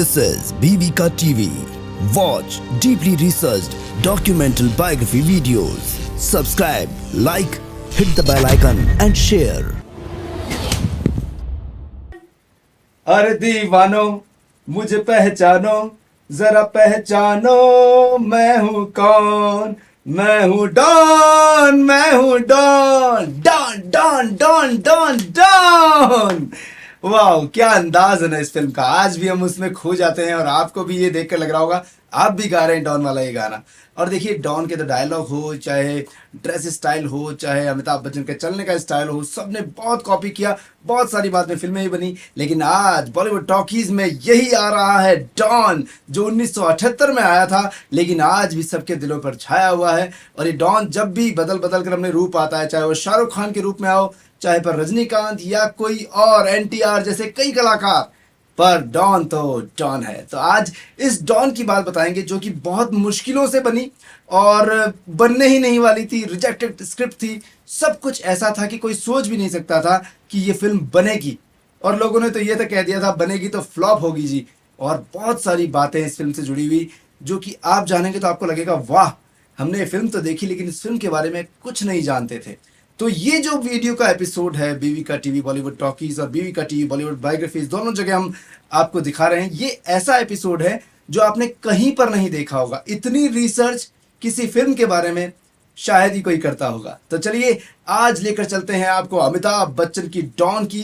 This is BVK TV. Watch deeply researched documental biography videos. Subscribe, like, hit the bell icon and share. अरे दीवानो मुझे पहचानो, जरा पहचानो मैं हूँ कौन। मैं हूँ डॉन, मैं हूँ Don, Don Don Don Don Don. वाह, क्या अंदाज है ना इस फिल्म का। आज भी हम उसमें खो जाते हैं और आपको भी ये देखकर लग रहा होगा आप भी गा रहे हैं डॉन वाला ये गाना। और देखिए, डॉन के तो डायलॉग हो, चाहे ड्रेस स्टाइल हो, चाहे अमिताभ बच्चन के चलने का स्टाइल हो, सबने बहुत कॉपी किया। बहुत सारी बाद में फिल्में ही बनी, लेकिन आज बॉलीवुड टॉकीज में यही आ रहा है डॉन, जो 1978 में आया था, लेकिन आज भी सबके दिलों पर छाया हुआ है। और ये डॉन जब भी बदल बदल कर अपने रूप आता है, चाहे वो शाहरुख खान के रूप में आओ, चाहे पर रजनीकांत या कोई और एनटीआर जैसे कई कलाकार, पर डॉन तो डॉन है। तो आज इस डॉन की बात बताएंगे जो कि बहुत मुश्किलों से बनी और बनने ही नहीं वाली थी। रिजेक्टेड स्क्रिप्ट थी, सब कुछ ऐसा था कि कोई सोच भी नहीं सकता था कि ये फिल्म बनेगी। और लोगों ने तो ये तक कह दिया था बनेगी तो फ्लॉप होगी जी। और बहुत सारी बातें इस फिल्म से जुड़ी हुई जो कि आप जानेंगे तो आपको लगेगा वाह, हमने ये फिल्म तो देखी लेकिन इस फिल्म के बारे में कुछ नहीं जानते थे। तो ये जो वीडियो का एपिसोड है बीवीका टीवी बॉलीवुड टॉकीज और बीवीका टीवी बॉलीवुड बायोग्राफीज, दोनों जगह हम आपको दिखा रहे हैं। ये ऐसा एपिसोड है जो आपने कहीं पर नहीं देखा होगा। इतनी रिसर्च किसी फिल्म के बारे में शायद ही कोई करता होगा। तो चलिए आज लेकर चलते हैं आपको अमिताभ बच्चन की डॉन की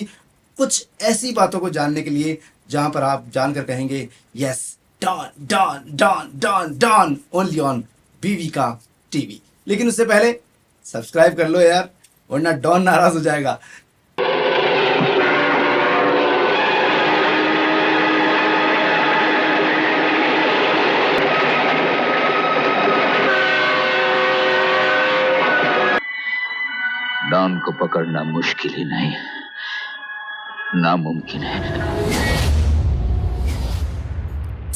कुछ ऐसी बातों को जानने के लिए जहां पर आप जानकर कहेंगे yes, Don Don Don Don Don only on बीवीका टीवी। लेकिन उससे पहले सब्सक्राइब कर लो यार, वरना डॉन नाराज हो जाएगा। डॉन को पकड़ना मुश्किल ही नहीं, नामुमकिन है।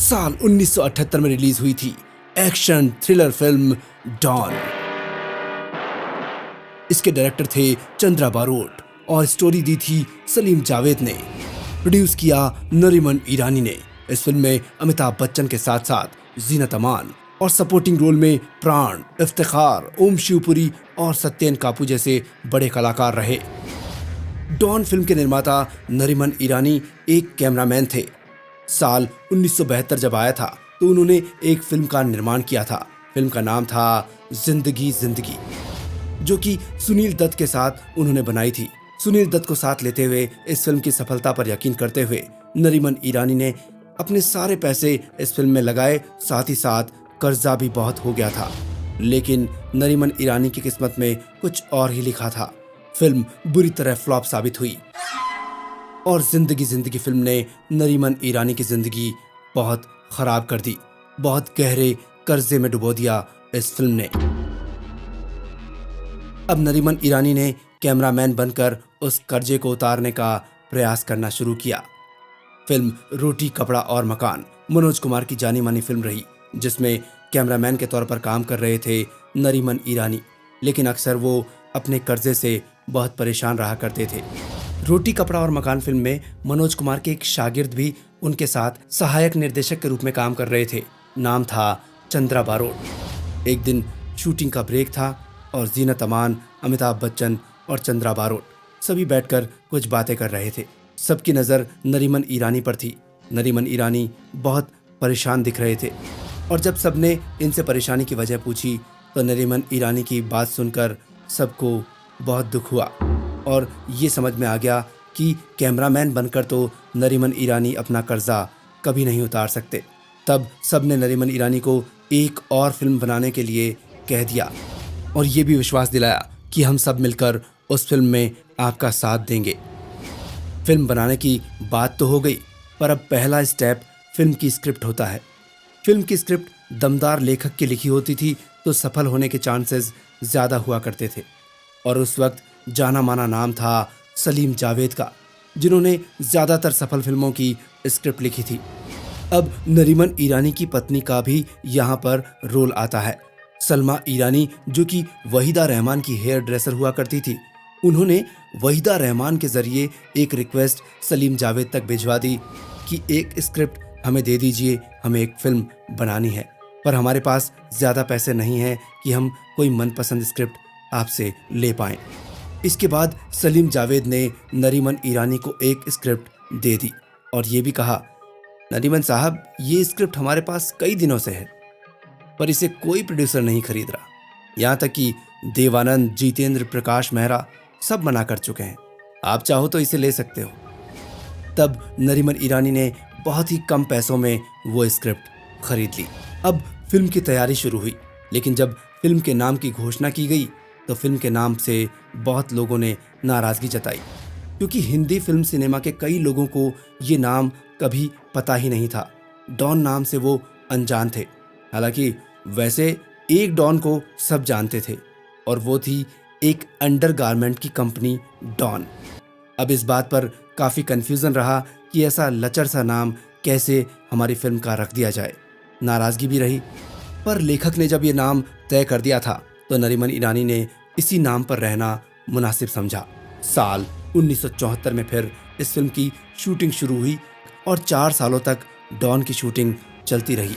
साल 1978 में रिलीज हुई थी एक्शन थ्रिलर फिल्म डॉन। इसके डायरेक्टर थे चंद्रा बारोट और स्टोरी दी थी सलीम जावेद ने। प्रोड्यूस किया नरीमन ईरानी ने। इस फिल्म में अमिताभ बच्चन के साथ साथ जीनत अमान और सपोर्टिंग रोल में प्राण, इफ्तिखार, ओम शिवपुरी और सत्येन कापू जैसे बड़े कलाकार रहे। डॉन फिल्म के निर्माता नरीमन ईरानी एक कैमरामैन थे। साल 1972 जब आया था तो उन्होंने एक फिल्म का निर्माण किया था। फिल्म का नाम था जिंदगी जिंदगी, जो कि सुनील दत्त के साथ उन्होंने बनाई थी। सुनील दत्त को साथ लेते हुए इस फिल्म की सफलता पर यकीन करते हुए नरीमन ईरानी ने अपने सारे पैसे इस फिल्म में लगाए। साथ ही साथ कर्जा भी बहुत हो गया था, लेकिन नरीमन ईरानी की किस्मत में कुछ और ही लिखा था। फिल्म बुरी तरह फ्लॉप साबित हुई और जिंदगी जिंदगी फिल्म ने नरीमन ईरानी की जिंदगी बहुत खराब कर दी। बहुत गहरे कर्जे में डुबो दिया इस फिल्म ने। अब नरीमन ईरानी ने कैमरामैन बनकर उस कर्जे को उतारने का प्रयास करना शुरू किया। फिल्म रोटी कपड़ा और मकान मनोज कुमार की जानी मानी फिल्म रही, जिसमें कैमरामैन के तौर पर काम कर रहे थे नरीमन ईरानी, लेकिन अक्सर वो अपने कर्जे से बहुत परेशान रहा करते थे। रोटी कपड़ा और मकान फिल्म में मनोज कुमार के एक शागिर्द भी उनके साथ सहायक निर्देशक के रूप में काम कर रहे थे। नाम था चंद्रा बारोट। एक दिन शूटिंग का ब्रेक था और जीनत अमान, अमिताभ बच्चन और चंद्रा बारोट सभी बैठकर कुछ बातें कर रहे थे। सबकी नज़र नरीमन ईरानी पर थी। नरीमन ईरानी बहुत परेशान दिख रहे थे और जब सबने इनसे परेशानी की वजह पूछी तो नरीमन ईरानी की बात सुनकर सबको बहुत दुख हुआ और ये समझ में आ गया कि कैमरामैन बनकर तो नरीमन ईरानी अपना कर्जा कभी नहीं उतार सकते। तब सबने नरीमन ईरानी को एक और फिल्म बनाने के लिए कह दिया और ये भी विश्वास दिलाया कि हम सब मिलकर उस फिल्म में आपका साथ देंगे। फिल्म बनाने की बात तो हो गई, पर अब पहला स्टेप फिल्म की स्क्रिप्ट होता है। फिल्म की स्क्रिप्ट दमदार लेखक की लिखी होती थी तो सफल होने के चांसेस ज़्यादा हुआ करते थे। और उस वक्त जाना माना नाम था सलीम जावेद का, जिन्होंने ज़्यादातर सफल फिल्मों की स्क्रिप्ट लिखी थी। अब नरीमन ईरानी की पत्नी का भी यहाँ पर रोल आता है। सलमा ईरानी, जो कि वहीदा रहमान की हेयर ड्रेसर हुआ करती थी, उन्होंने वहीदा रहमान के जरिए एक रिक्वेस्ट सलीम जावेद तक भिजवा दी कि एक स्क्रिप्ट हमें दे दीजिए, हमें एक फिल्म बनानी है, पर हमारे पास ज़्यादा पैसे नहीं हैं कि हम कोई मनपसंद स्क्रिप्ट आपसे ले पाएं। इसके बाद सलीम जावेद ने नरीमन ईरानी को एक स्क्रिप्ट दे दी और ये भी कहा, नरीमन साहब, ये स्क्रिप्ट हमारे पास कई दिनों से है, पर इसे कोई प्रोड्यूसर नहीं खरीद रहा। यहाँ तक कि देवानंद, जितेंद्र, प्रकाश मेहरा सब मना कर चुके हैं। आप चाहो तो इसे ले सकते हो। तब नरीमन ईरानी ने बहुत ही कम पैसों में वो स्क्रिप्ट खरीद ली। अब फिल्म की तैयारी शुरू हुई, लेकिन जब फिल्म के नाम की घोषणा की गई तो फिल्म के नाम से बहुत लोगों ने नाराज़गी जताई, क्योंकि हिंदी फिल्म सिनेमा के कई लोगों को ये नाम कभी पता ही नहीं था। डॉन नाम से वो अनजान थे। हालांकि वैसे एक डॉन को सब जानते थे और वो थी एक अंडरगारमेंट की कंपनी डॉन। अब इस बात पर काफ़ी कन्फ्यूज़न रहा कि ऐसा लचर सा नाम कैसे हमारी फिल्म का रख दिया जाए। नाराज़गी भी रही, पर लेखक ने जब ये नाम तय कर दिया था तो नरीमन ईरानी ने इसी नाम पर रहना मुनासिब समझा। साल 1974 में फिर इस फिल्म की शूटिंग शुरू हुई और 4 सालों तक डॉन की शूटिंग चलती रही।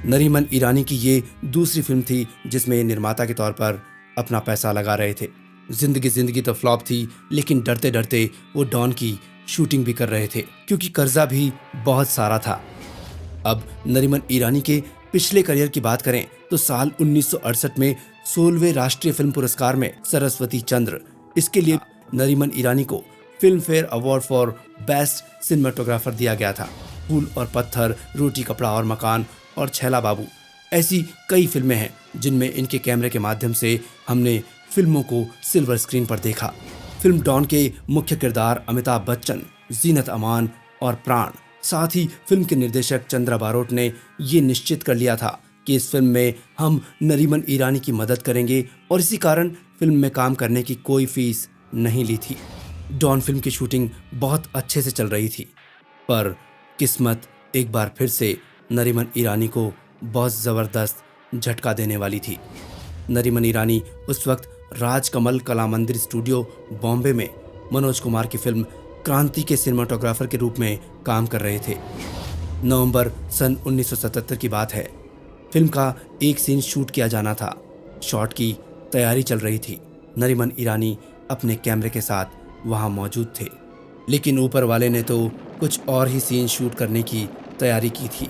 नरीमन ईरानी की ये दूसरी फिल्म थी जिसमें निर्माता के तौर पर अपना पैसा लगा रहे थे। जिंदगी तो फ्लॉप थी, लेकिन डरते डरते वो डॉन की शूटिंग भी कर रहे थे, क्योंकि कर्जा भी बहुत सारा था। अब नरीमन ईरानी के पिछले करियर की बात करें तो साल 1968 में 16वें राष्ट्रीय फिल्म पुरस्कार में सरस्वती चंद्र, इसके लिए नरीमन ईरानी को film fair award for best cinematographer दिया गया था। फूल और पत्थर, रोटी कपड़ा और मकान और छैला बाबू, ऐसी कई फिल्में हैं जिनमें इनके कैमरे के माध्यम से हमने फिल्मों को सिल्वर स्क्रीन पर देखा। फिल्म डॉन के मुख्य किरदार अमिताभ बच्चन, जीनत अमान और प्राण, साथ ही फिल्म के निर्देशक चंद्रा बारोट ने ये निश्चित कर लिया था कि इस फिल्म में हम नरीमन ईरानी की मदद करेंगे और इसी कारण फिल्म में काम करने की कोई फीस नहीं ली थी। डॉन फिल्म की शूटिंग बहुत अच्छे से चल रही थी, पर किस्मत एक बार फिर से नरीमन ईरानी को बहुत ज़बरदस्त झटका देने वाली थी। नरीमन ईरानी उस वक्त राजकमल कला मंदिर स्टूडियो बॉम्बे में मनोज कुमार की फिल्म क्रांति के सिनेमाटोग्राफर के रूप में काम कर रहे थे। नवंबर सन 1977 की बात है। फिल्म का एक सीन शूट किया जाना था। शॉट की तैयारी चल रही थी। नरीमन ईरानी अपने कैमरे के साथ वहां मौजूद थे, लेकिन ऊपर वाले ने तो कुछ और ही सीन शूट करने की तैयारी की थी।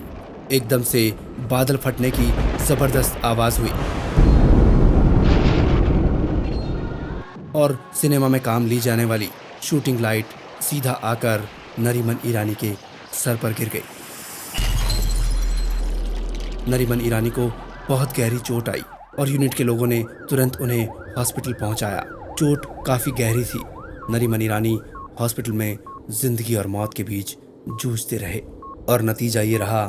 एकदम से बादल फटने की जबरदस्त आवाज हुई और सिनेमा में काम ली जाने वाली शूटिंग लाइट सीधा आकर नरीमन ईरानी के सर पर गिर गई। नरीमन ईरानी को बहुत गहरी चोट आई और यूनिट के लोगों ने तुरंत उन्हें हॉस्पिटल पहुंचाया। चोट काफी गहरी थी। नरीमन ईरानी हॉस्पिटल में जिंदगी और मौत के बीच जूझते रहे और नतीजा ये रहा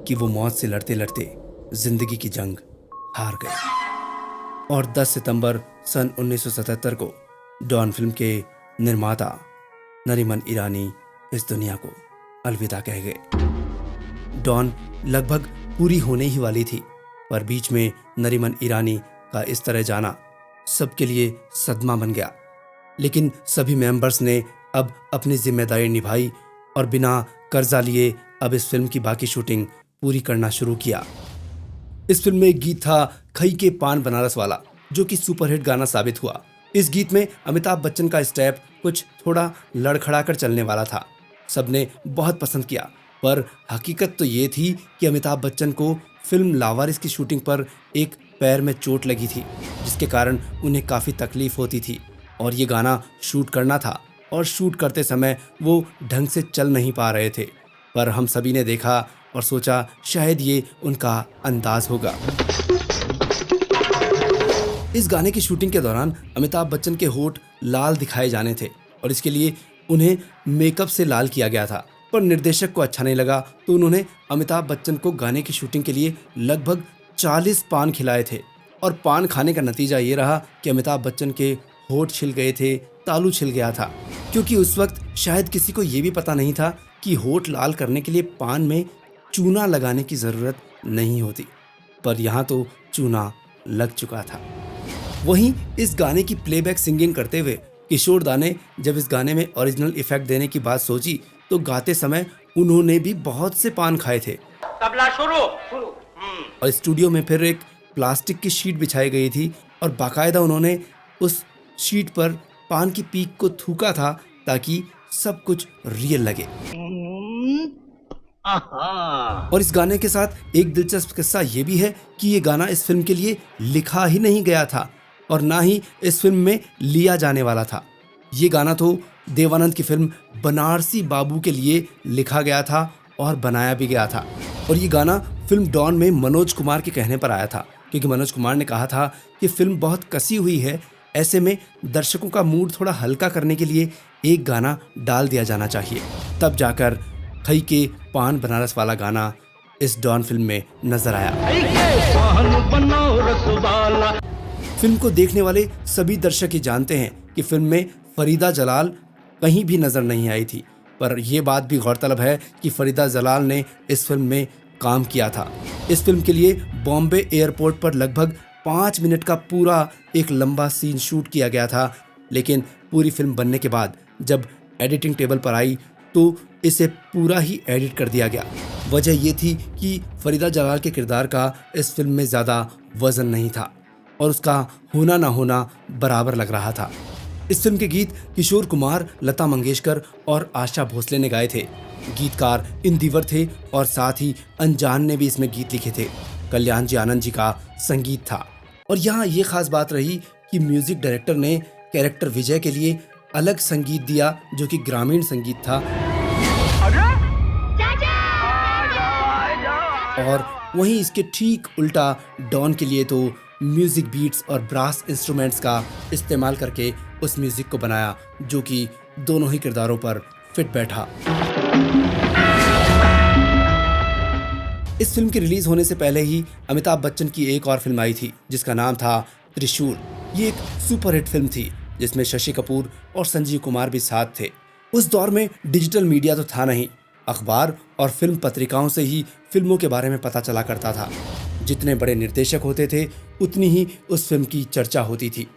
कि वो मौत से लड़ते लड़ते जिंदगी की जंग हार गए और 10 सितंबर सन 1977 को डॉन फिल्म के निर्माता नरीमन ईरानी इस दुनिया को अलविदा कह गए। डॉन लगभग पूरी होने ही वाली थी, पर बीच में नरीमन ईरानी का इस तरह जाना सबके लिए सदमा बन गया। लेकिन सभी मेंबर्स ने अब अपनी जिम्मेदारी निभाई और बिना कर्जा लिए अब इस फिल्म की बाकी शूटिंग पूरी करना शुरू किया। इस फिल्म में एक गीत था खई के पान बनारस वाला, जो कि सुपरहिट गाना साबित हुआ। इस गीत में अमिताभ बच्चन का स्टेप कुछ थोड़ा लड़खड़ा कर चलने वाला था। सबने बहुत पसंद किया, पर हकीकत तो ये थी कि अमिताभ बच्चन को फिल्म लावारिस की शूटिंग पर एक पैर में चोट लगी थी, जिसके कारण उन्हें काफ़ी तकलीफ होती थी और ये गाना शूट करना था और शूट करते समय वो ढंग से चल नहीं पा रहे थे। पर हम सभी ने देखा और सोचा शायद ये उनका अंदाज होगा। इस गाने की शूटिंग के दौरान अमिताभ बच्चन के होंठ लाल दिखाए जाने थे और इसके लिए उन्हें मेकअप से लाल किया गया था, पर निर्देशक को अच्छा नहीं लगा तो उन्होंने अमिताभ बच्चन को गाने की शूटिंग के लिए लगभग 40 पान खिलाए थे और पान खाने का नतीजा ये रहा कि अमिताभ बच्चन के होंठ छिल गए थे, तालू छिल गया था, क्योंकि उस वक्त शायद किसी को ये भी पता नहीं था कि होंठ लाल करने के लिए पान में चूना लगाने की ज़रूरत नहीं होती, पर यहाँ तो चूना लग चुका था। वहीं इस गाने की प्लेबैक सिंगिंग करते हुए किशोर दा ने जब इस गाने में ओरिजिनल इफेक्ट देने की बात सोची तो गाते समय उन्होंने भी बहुत से पान खाए थे। तबला शुरू। और स्टूडियो में फिर एक प्लास्टिक की शीट बिछाई गई थी और बाकायदा उन्होंने उस शीट पर पान की पीक को थूका था ताकि सब कुछ रियल लगे। और इस गाने के साथ एक दिलचस्प किस्सा ये भी है कि ये गाना इस फिल्म के लिए लिखा ही नहीं गया था और ना ही इस फिल्म में लिया जाने वाला था। ये गाना तो देवानंद की फिल्म बनारसी बाबू के लिए लिखा गया था और बनाया भी गया था। और ये गाना फिल्म डॉन में मनोज कुमार के कहने पर आया था, क्योंकि मनोज कुमार ने कहा था कि फिल्म बहुत कसी हुई है, ऐसे में दर्शकों का मूड थोड़ा हल्का करने के लिए एक गाना डाल दिया जाना चाहिए। तब जाकर खई के पान बनारस वाला गाना इस डॉन फिल्म में नजर आया। फिल्म को देखने वाले सभी दर्शक ही जानते हैं कि फिल्म में फरीदा जलाल कहीं भी नजर नहीं आई थी, पर यह बात भी गौरतलब है कि फरीदा जलाल ने इस फिल्म में काम किया था। इस फिल्म के लिए बॉम्बे एयरपोर्ट पर लगभग 5 मिनट का पूरा एक लंबा सीन शूट किया गया था, लेकिन पूरी फिल्म बनने के बाद जब एडिटिंग टेबल पर आई तो इसे पूरा ही एडिट कर दिया गया। वजह यह थी कि फरीदा जलाल के किरदार का इस फिल्म में ज़्यादा वजन नहीं था और उसका होना ना होना बराबर लग रहा था। इस फिल्म के गीत किशोर कुमार, लता मंगेशकर और आशा भोसले ने गाए थे। गीतकार इंदिवर थे और साथ ही अनजान ने भी इसमें गीत लिखे थे। कल्याण जी आनंद जी का संगीत था। और यहाँ ये खास बात रही कि म्यूजिक डायरेक्टर ने कैरेक्टर विजय के लिए अलग संगीत दिया, जो कि ग्रामीण संगीत था, और वहीं इसके ठीक उल्टा डॉन के लिए तो म्यूजिक बीट्स और ब्रास इंस्ट्रूमेंट्स का इस्तेमाल करके उस म्यूजिक को बनाया, जो कि दोनों ही किरदारों पर फिट बैठा। इस फिल्म के रिलीज होने से पहले ही अमिताभ बच्चन की एक और फिल्म आई थी जिसका नाम था त्रिशूल। ये एक सुपरहिट फिल्म थी जिसमें शशि कपूर और संजीव कुमार भी साथ थे। उस दौर में डिजिटल मीडिया तो था नहीं, अखबार और फिल्म पत्रिकाओं से ही फिल्मों के बारे में पता चला करता था। जितने बड़े निर्देशक होते थे उतनी ही उस फिल्म की चर्चा होती थी।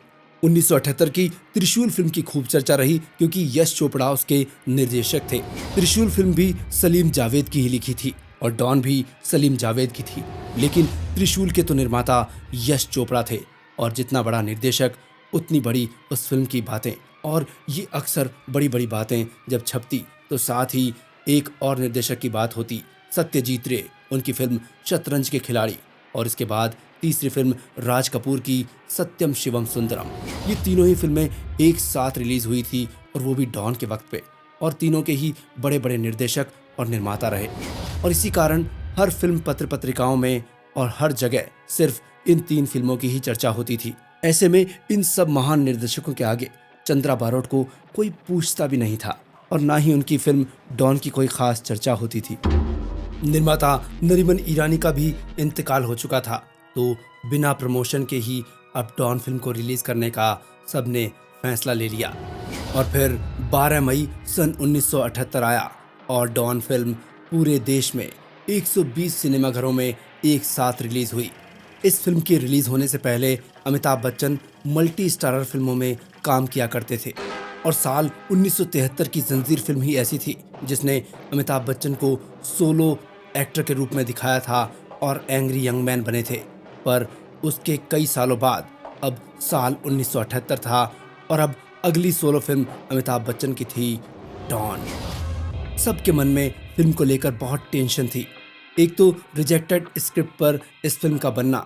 1978 की त्रिशूल फिल्म की खूब चर्चा रही क्योंकि यश चोपड़ा उसके निर्देशक थे। त्रिशूल फिल्म भी सलीम जावेद की ही लिखी थी और डॉन भी सलीम जावेद की थी, लेकिन त्रिशूल के तो निर्माता यश चोपड़ा थे और जितना बड़ा निर्देशक उतनी बड़ी उस फिल्म की बातें। और ये अक्सर बड़ी बड़ी बातें जब छपती तो साथ ही एक और निर्देशक की बात होती, सत्यजीत रे, उनकी फिल्म शतरंज के खिलाड़ी, और इसके बाद तीसरी फिल्म राज कपूर की सत्यम शिवम सुंदरम। ये तीनों ही फिल्में एक साथ रिलीज हुई थी और वो भी डॉन के वक्त पे, और तीनों के ही बड़े बड़े निर्देशक और निर्माता रहे। और इसी कारण हर फिल्म पत्र पत्रिकाओं में और हर जगह सिर्फ इन 3 फिल्मों की ही चर्चा होती थी। ऐसे में इन सब महान निर्देशकों के आगे चंद्रा बारोट को कोई पूछता भी नहीं था और ना ही उनकी फिल्म डॉन की कोई खास चर्चा होती थी। निर्माता नरीमन ईरानी का भी इंतकाल हो चुका था, तो बिना प्रमोशन के ही अब डॉन फिल्म को रिलीज करने का सबने फैसला ले लिया। और फिर 12 मई सन 1978 आया और डॉन फिल्म पूरे देश में 120 सिनेमाघरों में एक साथ रिलीज हुई। इस फिल्म के रिलीज होने से पहले अमिताभ बच्चन मल्टी स्टारर फिल्मों में काम किया करते थे और साल 1973 की जंजीर फिल्म ही ऐसी थी जिसने अमिताभ बच्चन को सोलो एक्टर के रूप में दिखाया था और एंग्री यंग मैन बने थे। पर उसके कई सालों बाद अब साल 1978 था और अब अगली सोलो फिल्म अमिताभ बच्चन की थी डॉन। सबके मन में फिल्म को लेकर बहुत टेंशन थी। एक तो रिजेक्टेड स्क्रिप्ट पर इस फिल्म का बनना,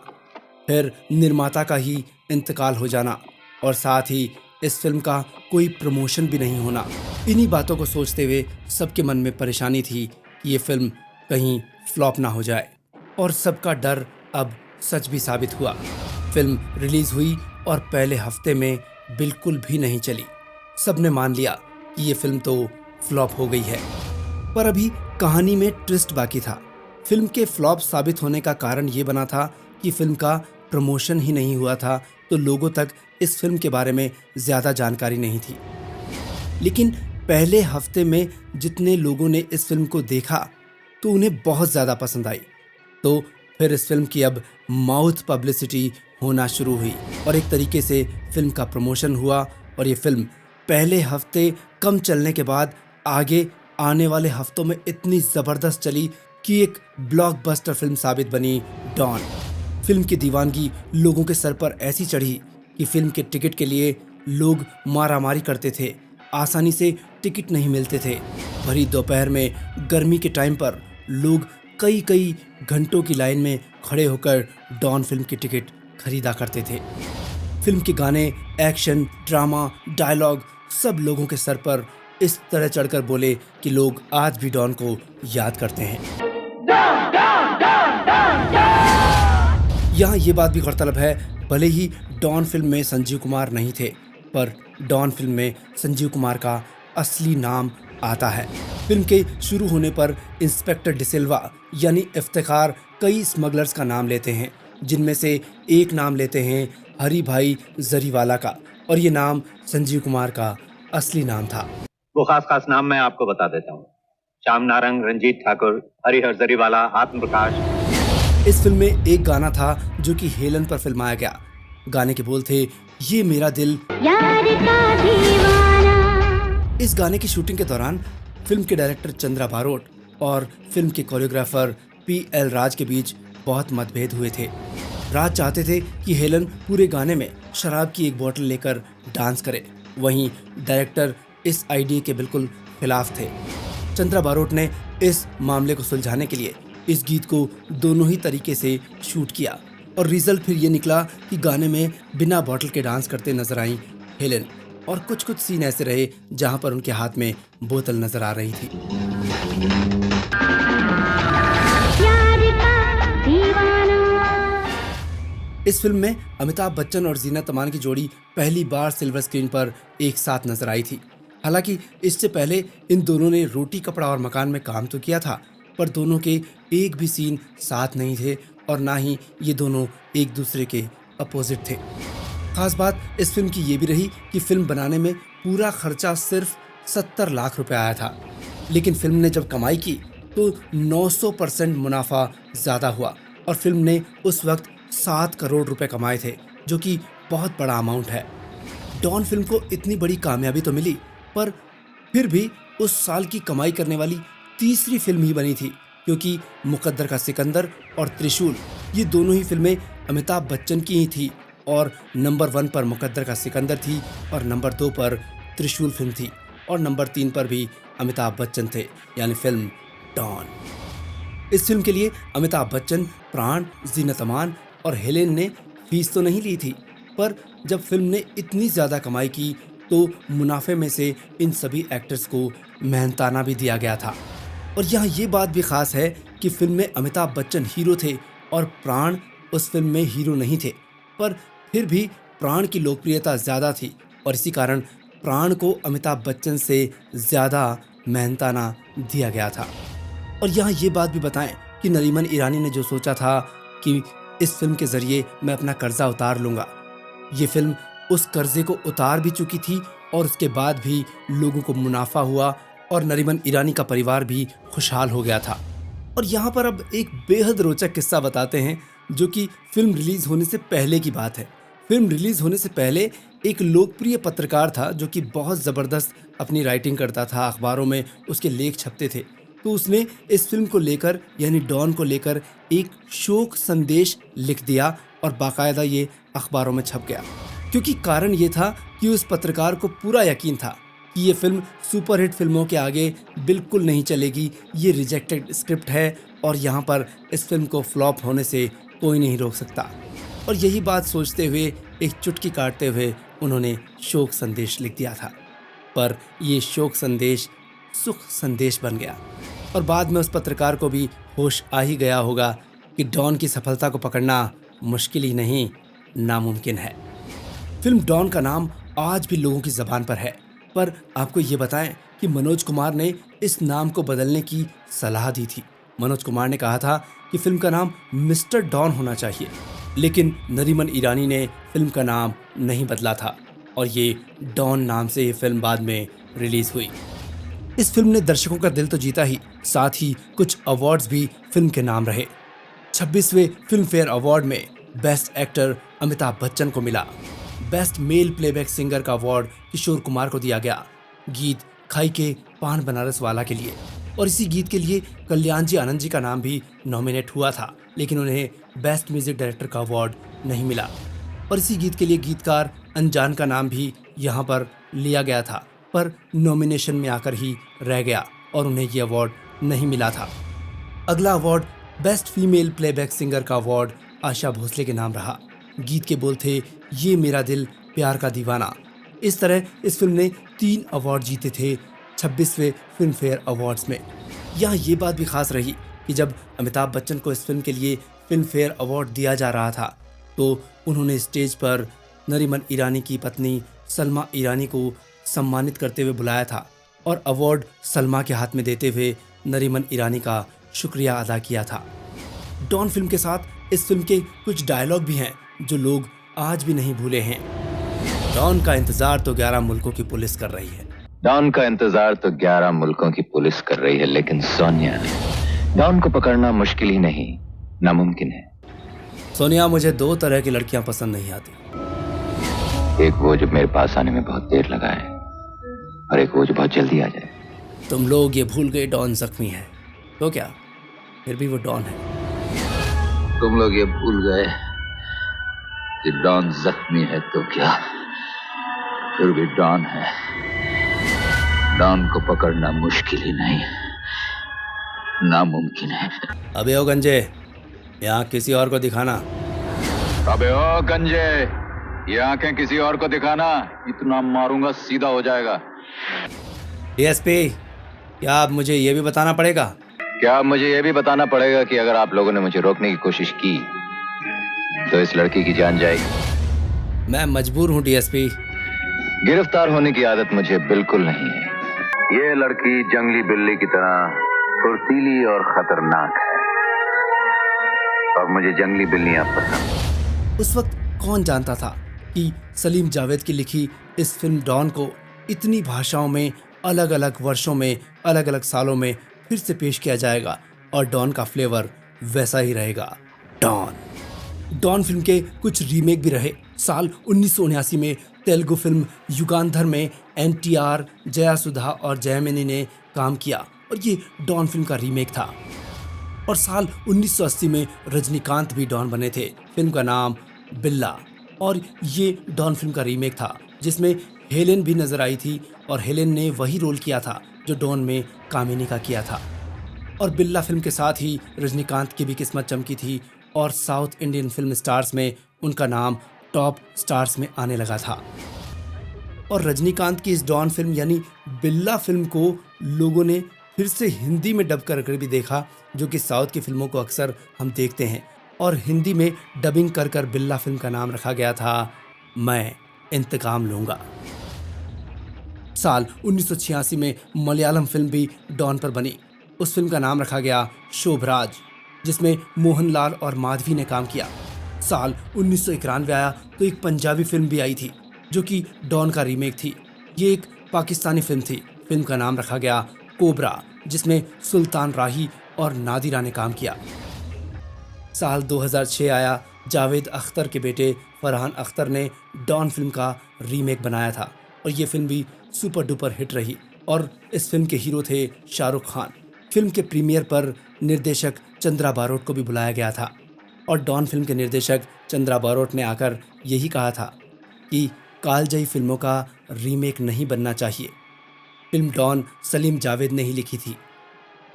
फिर निर्माता का ही इंतकाल हो जाना और साथ ही इस फिल्म का कोई प्रमोशन भी नहीं होना। इन्हीं बातों को सोचते हुए सबके मन में परेशानी थी कि ये फिल्म कहीं फ्लॉप ना हो जाए, और सबका डर अब सच भी साबित हुआ। फिल्म रिलीज हुई और पहले हफ्ते में बिल्कुल भी नहीं चली। सबने मान लिया कि ये फिल्म तो फ्लॉप हो गई है। पर अभी कहानी में ट्विस्ट बाकी था। फिल्म के फ्लॉप साबित होने का कारण ये बना था कि फिल्म का प्रमोशन ही नहीं हुआ था, तो लोगों तक इस फिल्म के बारे में ज़्यादा जानकारी नहीं थी। लेकिन पहले हफ्ते में जितने लोगों ने इस फिल्म को देखा तो उन्हें बहुत ज़्यादा पसंद आई, तो फिर इस फिल्म की अब माउथ पब्लिसिटी होना शुरू हुई और एक तरीके से फिल्म का प्रमोशन हुआ और ये फिल्म पहले हफ्ते कम चलने के बाद आगे आने वाले हफ्तों में इतनी जबरदस्त चली कि एक ब्लॉकबस्टर फिल्म साबित बनी डॉन। फिल्म की दीवानगी लोगों के सर पर ऐसी चढ़ी कि फिल्म के टिकट के लिए लोग मारामारी करते थे। आसानी से टिकट नहीं मिलते थे। भरी दोपहर में गर्मी के टाइम पर लोग कई कई घंटों की लाइन में खड़े होकर डॉन फिल्म की टिकट खरीदा करते थे। फिल्म के गाने, एक्शन, ड्रामा, डायलॉग सब लोगों के सर पर इस तरह चढ़कर बोले कि लोग आज भी डॉन को याद करते हैं। यहाँ ये बात भी गौरतलब है, भले ही डॉन फिल्म में संजीव कुमार नहीं थे, पर डॉन फिल्म में संजीव कुमार का असली नाम आता है। फिल्म के शुरू होने पर इंस्पेक्टर डिसिल्वा यानी इफ्तिखार कई स्मगलर्स का नाम लेते हैं, जिनमें से एक नाम लेते हैं हरी भाई जरीवाला का, और ये नाम संजीव कुमार का असली नाम था। वो खास नाम मैं आपको बता देता हूँ। श्याम नारंग, रंजीत ठाकुर, हरिहर जरीवाला, आत्म प्रकाश। इस फिल्म में एक गाना था जो कि हेलन पर फिल्माया गया। गाने के बोल थे, ये मेरा दिल यार का दीवाना। इस गाने की शूटिंग के दौरान फिल्म के डायरेक्टर चंद्रा बारोट और फिल्म के कोरियोग्राफर PL राज के बीच बहुत मतभेद हुए थे। राज चाहते थे कि हेलन पूरे गाने में शराब की एक बोतल लेकर डांस करे, वहीं डायरेक्टर इस आइडिया के बिल्कुल खिलाफ थे। चंद्रा बारोट ने इस मामले को सुलझाने के लिए इस गीत को दोनों ही तरीके से शूट किया, और रिजल्ट फिर ये निकला कि गाने में बिना बोतल के डांस करते नजर आई हेलन, और कुछ कुछ सीन ऐसे रहे जहां पर उनके हाथ में बोतल नजर आ रही थी। इस फिल्म में अमिताभ बच्चन और जीनत अमान की जोड़ी पहली बार सिल्वर स्क्रीन पर एक साथ नजर आई थी। हालांकि इससे पहले इन दोनों ने रोटी कपड़ा और मकान में काम तो किया था, पर दोनों के एक भी सीन साथ नहीं थे, और ना ही ये दोनों एक दूसरे के अपोजिट थे। खास बात इस फिल्म की ये भी रही कि फिल्म बनाने में पूरा खर्चा सिर्फ 70 लाख रुपए आया था, लेकिन फिल्म ने जब कमाई की तो 900% मुनाफा ज्यादा हुआ, और फिल्म ने उस वक्त 7 करोड़ रुपए कमाए थे, जो कि बहुत बड़ा अमाउंट है। डॉन फिल्म को इतनी बड़ी कामयाबी तो मिली, पर फिर भी उस साल की कमाई करने वाली तीसरी फिल्म ही बनी थी, क्योंकि मुकद्दर का सिकंदर और त्रिशूल ये दोनों ही फिल्में अमिताभ बच्चन की ही थी, और नंबर 1 पर मुकद्दर का सिकंदर थी, और नंबर 2 पर त्रिशूल फिल्म थी, और नंबर 3 पर भी अमिताभ बच्चन थे, यानी फिल्म डॉन। इस फिल्म के लिए अमिताभ बच्चन, प्राण, जीनत अमान और हेलेन ने फीस तो नहीं ली थी, पर जब फिल्म ने इतनी ज़्यादा कमाई की तो मुनाफे में से इन सभी एक्टर्स को मेहनताना भी दिया गया था। और यहाँ ये बात भी खास है कि फिल्म में अमिताभ बच्चन हीरो थे और प्राण उस फिल्म में हीरो नहीं थे, पर फिर भी प्राण की लोकप्रियता ज़्यादा थी, और इसी कारण प्राण को अमिताभ बच्चन से ज़्यादा मेहनताना दिया गया था। और यहाँ ये बात भी बताएं कि नरीमन ईरानी ने जो सोचा था कि इस फिल्म के ज़रिए मैं अपना कर्जा उतार लूँगा, ये फिल्म उस कर्जे को उतार भी चुकी थी, और उसके बाद भी लोगों को मुनाफा हुआ और नरीमन ईरानी का परिवार भी खुशहाल हो गया था। और यहाँ पर अब एक बेहद रोचक किस्सा बताते हैं, जो कि फिल्म रिलीज होने से पहले की बात है। फिल्म रिलीज होने से पहले एक लोकप्रिय पत्रकार था जो कि बहुत ज़बरदस्त अपनी राइटिंग करता था, अखबारों में उसके लेख छपते थे। तो उसने इस फिल्म को लेकर यानी डॉन को लेकर एक शोक संदेश लिख दिया, और बाकायदा ये अखबारों में छप गया, क्योंकि कारण ये था कि उस पत्रकार को पूरा यकीन था कि ये फिल्म सुपरहिट फिल्मों के आगे बिल्कुल नहीं चलेगी, ये रिजेक्टेड स्क्रिप्ट है, और यहाँ पर इस फिल्म को फ्लॉप होने से कोई नहीं रोक सकता। और यही बात सोचते हुए, एक चुटकी काटते हुए उन्होंने शोक संदेश लिख दिया था, पर ये शोक संदेश सुख संदेश बन गया, और बाद में उस पत्रकार को भी होश आ ही गया होगा कि डॉन की सफलता को पकड़ना मुश्किल ही नहीं, नामुमकिन है। फिल्म डॉन का नाम आज भी लोगों की ज़बान पर है, पर आपको ये बताएं कि मनोज कुमार ने इस नाम को बदलने की सलाह दी थी। मनोज कुमार ने कहा था कि फिल्म का नाम मिस्टर डॉन होना चाहिए, लेकिन नरीमन ईरानी ने फिल्म का नाम नहीं बदला था, और ये डॉन नाम से ये फिल्म बाद में रिलीज हुई। इस फिल्म ने दर्शकों का दिल तो जीता ही, साथ ही कुछ अवार्ड्स भी फिल्म के नाम रहे। 26वें फिल्म फेयर अवार्ड में बेस्ट एक्टर अमिताभ बच्चन को मिला। बेस्ट मेल प्लेबैक सिंगर का अवार्ड किशोर कुमार को दिया गया। गीत खाई के पान बनारस वाला के लिए। और इसी गीत के लिए कल्याण जी आनंद जी का नाम भी नॉमिनेट हुआ था, लेकिन उन्हें बेस्ट म्यूजिक डायरेक्टर का अवार्ड नहीं मिला। और इसी गीत के लिए गीतकार अनजान का नाम भी यहाँ पर लिया गया था, पर नॉमिनेशन में आकर ही रह गया और उन्हें ये अवार्ड नहीं मिला था। अगला award best female playback singer का अवार्ड आशा भोसले के नाम रहा। गीत के बोल थे, ये मेरा दिल प्यार का दीवाना। इस तरह इस फिल्म ने 3 अवार्ड जीते थे 26वें फिल्म फेयर अवार्ड्स में। यहाँ ये बात भी खास रही कि जब अमिताभ बच्चन को इस फिल्म के लिए फिल्म फेयर अवार्ड दिया जा रहा था तो उन्होंने स्टेज पर नरीमन ईरानी की पत्नी सलमा ईरानी को सम्मानित करते हुए बुलाया था और अवार्ड सलमा के हाथ में देते हुए नरीमन ईरानी का शुक्रिया अदा किया था। डॉन फिल्म के साथ इस फिल्म के कुछ डायलॉग भी हैं जो लोग आज भी नहीं भूले हैं। डॉन का इंतजार तो 11 मुल्कों की पुलिस कर रही है। डॉन का इंतजार तो 11 मुल्कों की पुलिस कर रही है, लेकिन सोनिया, डॉन को पकड़ना मुश्किल ही नहीं, नामुमकिन है। सोनिया, मुझे 2 तरह की लड़कियां पसंद नहीं आती। एक वो जो मेरे पास आने में बहुत देर लगा है, और एक वो जो बहुत जल्दी आ जाए। तुम लोग ये भूल गए डॉन जख्मी है, तो क्या फिर भी वो डॉन है। तुम लोग ये भूल गए कि डॉन जख्मी है, तो क्या फिर भी डॉन है। डॉन को पकड़ना मुश्किल ही नहीं, नामुमकिन है। अबे ओ गंजे, यहाँ किसी और को दिखाना। अबे ओ गंजे, ये आंखें किसी और को दिखाना, इतना मारूंगा सीधा हो जाएगा। डीएसपी, क्या अब मुझे ये भी बताना पड़ेगा? क्या मुझे ये भी बताना पड़ेगा कि अगर आप लोगों ने मुझे रोकने की कोशिश की तो इस लड़की की जान जाएगी? मैं मजबूर हूँ डीएसपी। गिरफ्तार होने की आदत मुझे बिल्कुल नहीं है। ये लड़की जंगली बिल्ली की तरह फुर्तीली और खतरनाक है, और मुझे जंगली बिल्लियां पसंद। उस वक्त कौन जानता था कि सलीम जावेद की लिखी इस फिल्म डॉन को इतनी भाषाओं में, अलग अलग वर्षों में, अलग अलग सालों में फिर से पेश किया जाएगा और डॉन का फ्लेवर वैसा ही रहेगा। डॉन फिल्म के कुछ रीमेक भी रहे। साल 1979 में तेलुगु फिल्म युगांधर में एनटीआर, जया सुधा और जयमिनी ने काम किया और ये डॉन फिल्म का रीमेक था। और साल 1980 में रजनीकांत भी डॉन बने थे। फिल्म का नाम बिल्ला, और ये डॉन फिल्म का रीमेक था जिसमें हेलेन भी नजर आई थी और हेलेन ने वही रोल किया था जो डॉन में कामिनी का किया था। और बिल्ला फिल्म के साथ ही रजनीकांत की भी किस्मत चमकी थी और साउथ इंडियन फिल्म स्टार्स में उनका नाम टॉप स्टार्स में आने लगा था। और रजनीकांत की इस डॉन फिल्म यानी बिल्ला फिल्म को लोगों ने फिर से हिंदी में डब कर भी देखा, जो कि साउथ की फिल्मों को अक्सर हम देखते हैं। और हिंदी में डबिंग कर बिल्ला फिल्म का नाम रखा गया था मैं इंतकाम लूंगा। साल 1986 में मलयालम फिल्म भी डॉन पर बनी। उस फिल्म का नाम रखा गया शोभराज, जिसमें मोहनलाल और माधवी ने काम किया। साल 1991 आया तो एक पंजाबी फिल्म भी आई थी जो कि डॉन का रीमेक थी। ये एक पाकिस्तानी फिल्म थी। फिल्म का नाम रखा गया कोबरा, जिसमें सुल्तान राही और नादिरा ने काम किया। साल 2006 आया। जावेद अख्तर के बेटे फरहान अख्तर ने डॉन फिल्म का रीमेक बनाया था और ये फिल्म भी सुपर डुपर हिट रही और इस फिल्म के हीरो थे शाहरुख खान। फिल्म के प्रीमियर पर निर्देशक चंद्रा बारोट को भी बुलाया गया था और डॉन फिल्म के निर्देशक चंद्रा बारोट ने आकर यही कहा था कि कालजयी फिल्मों का रीमेक नहीं बनना चाहिए। फिल्म डॉन सलीम जावेद ने ही लिखी थी।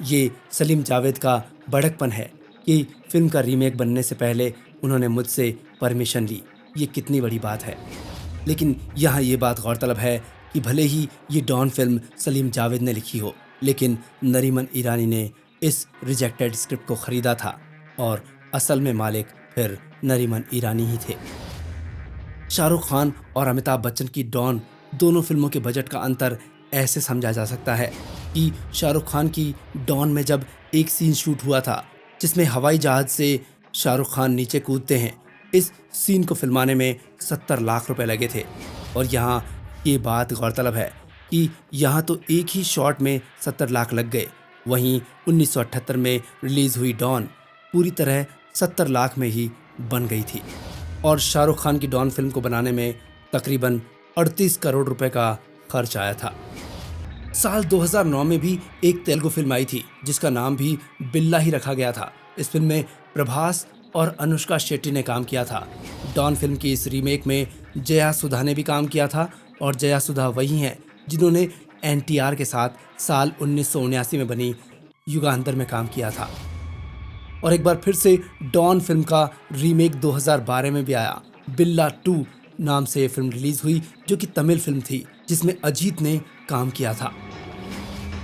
ये सलीम जावेद का बड़कपन है कि फिल्म का रीमेक बनने से पहले उन्होंने मुझसे परमिशन ली। ये कितनी बड़ी बात है। लेकिन यहाँ ये बात गौरतलब है कि भले ही ये डॉन फिल्म सलीम जावेद ने लिखी हो, लेकिन नरीमन ईरानी ने इस रिजेक्टेड स्क्रिप्ट को ख़रीदा था और असल में मालिक फिर नरीमन ईरानी ही थे। शाहरुख खान और अमिताभ बच्चन की डॉन दोनों फिल्मों के बजट का अंतर ऐसे समझा जा सकता है कि शाहरुख खान की डॉन में जब एक सीन शूट हुआ था जिसमें हवाई जहाज से शाहरुख खान नीचे कूदते हैं, इस सीन को फिल्माने में 70 लाख रुपए लगे थे। और यहाँ ये बात गौरतलब है कि यहाँ तो एक ही शॉट में 70 लाख लग गए, वहीं 1978 में रिलीज़ हुई डॉन पूरी तरह 70 लाख में ही बन गई थी। और शाहरुख खान की डॉन फिल्म को बनाने में तकरीबन 38 करोड़ रुपए का खर्च आया था। साल 2009 में भी एक तेलुगु फिल्म आई थी जिसका नाम भी बिल्ला ही रखा गया था। इस फिल्म में प्रभास और अनुष्का शेट्टी ने काम किया था। डॉन फिल्म की इस रीमेक में जया सुधा ने भी काम किया था और जया सुधा वही हैं जिन्होंने एनटीआर के साथ साल 1979 में बनी युगांतर में काम किया था। और एक बार फिर से डॉन फिल्म का रीमेक 2012 में भी आया। बिल्ला 2 नाम से फिल्म रिलीज हुई जो कि तमिल फिल्म थी जिसमें अजीत ने काम किया था।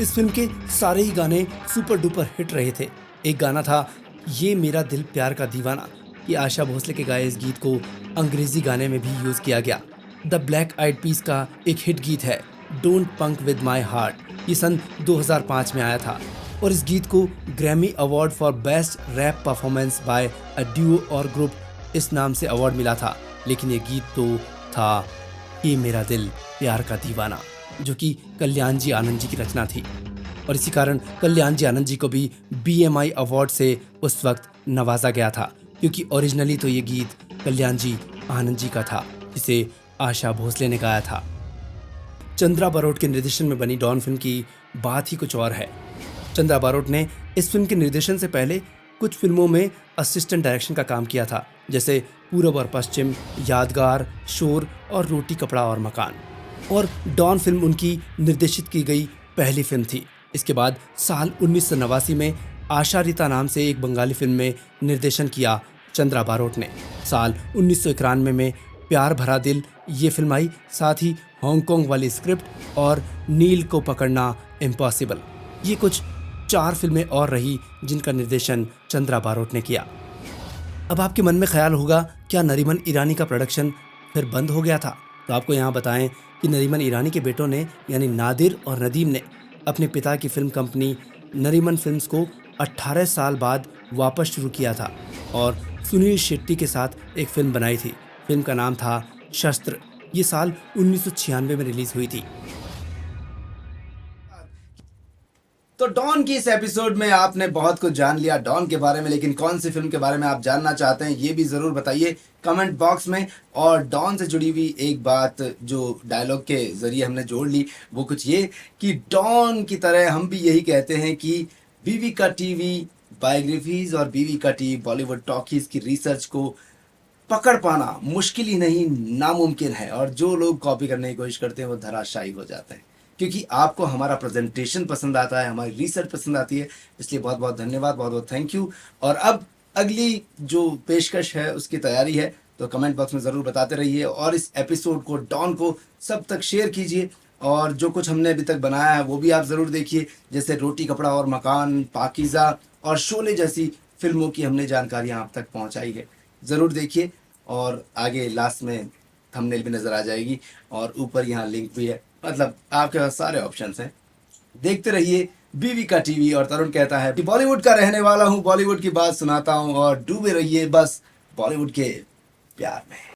इस फिल्म के सारे ही गाने सुपर डुपर हिट रहे थे। एक गाना था ये मेरा दिल प्यार का दीवाना। ये आशा भोसले के गाए इस गीत को अंग्रेजी गाने में भी यूज किया गया। द ब्लैक आइड पीस का एक हिट गीत है don't punk with my heart. ये सन 2005 में आया था और इस गीत को Grammy award for best rap performance by a duo और ग्रुप इस नाम से अवार्ड मिला था। लेकिन ये गीत तो था ये मेरा दिल प्यार का दीवाना जो कि कल्याण जी आनंद जी की रचना थी और इसी कारण कल्याण जी आनंद जी को भी BMI अवार्ड से उस वक्त नवाजा गया था क्योंकि ओरिजिनली तो ये गीत कल्याण जी आनंद जी का था जिसे आशा भोसले ने गाया था। चंद्रा बारोट के निर्देशन में बनी डॉन फिल्म की बात ही कुछ और है। चंद्रा बारोट ने इस फिल्म के निर्देशन से पहले कुछ फिल्मों में असिस्टेंट डायरेक्शन का काम किया था जैसे पूरब और पश्चिम, यादगार, शोर और रोटी कपड़ा और मकान। और डॉन फिल्म उनकी निर्देशित की गई पहली फिल्म थी। इसके बाद साल 1989 में आशारिता नाम से एक बंगाली फिल्म में निर्देशन किया चंद्रा बारोट ने। साल 1991 में प्यार भरा दिल ये फिल्म आई, साथ ही हांगकांग वाली स्क्रिप्ट और नील को पकड़ना इम्पॉसिबल। ये कुछ 4 फिल्में और रही जिनका निर्देशन चंद्रा बारोट ने किया। अब आपके मन में ख्याल होगा क्या नरीमन ईरानी का प्रोडक्शन फिर बंद हो गया था? तो आपको यहाँ बताएं कि नरीमन ईरानी के बेटों ने यानी नादिर और नदीम ने अपने पिता की फिल्म कंपनी नरीमन फिल्म्स को 18 साल बाद वापस शुरू किया था और सुनील शेट्टी के साथ एक फिल्म बनाई थी। फिल्म का नाम था शस्त्र। ये साल 1996 में रिलीज हुई थी। तो डॉन की इस एपिसोड में आपने बहुत कुछ जान लिया डॉन के बारे में, लेकिन कौन सी फिल्म के बारे में आप जानना चाहते हैं ये भी ज़रूर बताइए कमेंट बॉक्स में। और डॉन से जुड़ी हुई एक बात जो डायलॉग के ज़रिए हमने जोड़ ली वो कुछ ये कि डॉन की तरह हम भी यही कहते हैं कि बीवी का टीवी बायोग्राफीज और बीवी का टीवी बॉलीवुड टॉकीज़ की रिसर्च को पकड़ पाना मुश्किल ही नहीं नामुमकिन है और जो लोग कॉपी करने की कोशिश करते हैं वो धराशायी हो जाते हैं क्योंकि आपको हमारा प्रेजेंटेशन पसंद आता है, हमारी रिसर्च पसंद आती है। इसलिए बहुत बहुत धन्यवाद, बहुत बहुत थैंक यू। और अब अगली जो पेशकश है उसकी तैयारी है तो कमेंट बॉक्स में ज़रूर बताते रहिए और इस एपिसोड को डॉन को सब तक शेयर कीजिए और जो कुछ हमने अभी तक बनाया है वो भी आप ज़रूर देखिए, जैसे रोटी कपड़ा और मकान, पाकीज़ा और शोले जैसी फिल्मों की हमने जानकारियाँ आप तक पहुँचाई है। ज़रूर देखिए और आगे लास्ट में थंबनेल भी नज़र आ जाएगी और ऊपर यहाँ लिंक भी है, मतलब आपके पास सारे ऑप्शंस हैं। देखते रहिए बीवी का टीवी। और तरुण कहता है कि बॉलीवुड का रहने वाला हूँ, बॉलीवुड की बात सुनाता हूँ और डूबे रहिए बस बॉलीवुड के प्यार में।